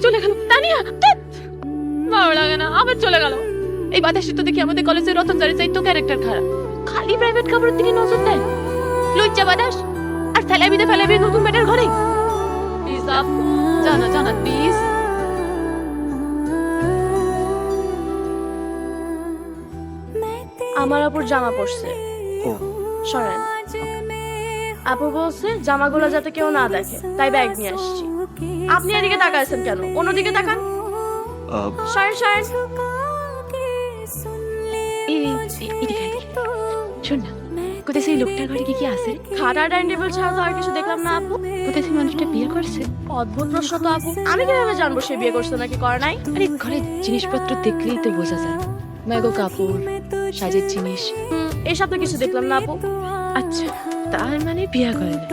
চলে গেল। তানিয়া ভালো লাগে না, আবার চলে গেল। এই বাতাসে তো দেখি আমাদের কলেজের রতনজারের চাইতো ক্যারেক্টার খারাপ, খালি প্রাইভেট খবরের দিকে নজর দেয়। লজ্জা বাতাস আর ফেলাবি নতুন বেটার ঘরে। প্লিজ আপু, জানা জানা প্লিজ। আমার আপুর জামা পড়ছে। ও সরেন। আপু বলছে জামাগুলো যাতে কেউ না দেখে, তাই ব্যাগ নিয়ে আসছি। আপনি এদিকে তাকাইছেন কেন? অন্যদিকে তাকান। সরেন সরেন। শোন না, কোথায় সেই লোকটার ঘরে কি কি আছে? খাটা ডাইনিং টেবিল ছাড়া তো আর কিছু দেখলাম না আপু। কোথায় সেই মানুষটা বিয়ে করছে? অদ্ভুত প্রশ্ন তো আপু। আমি কিভাবে জানবো সে বিয়ে করছে নাকি করে নাই? আরে ঘরে জিনিসপত্র দেখলেই তো বোঝা যায়। ম্যাগো কাপড়, সাজের জিনিস। এসব তো কিছু দেখলাম না আপু। আচ্ছা, তার মানে বিয়ে করে না।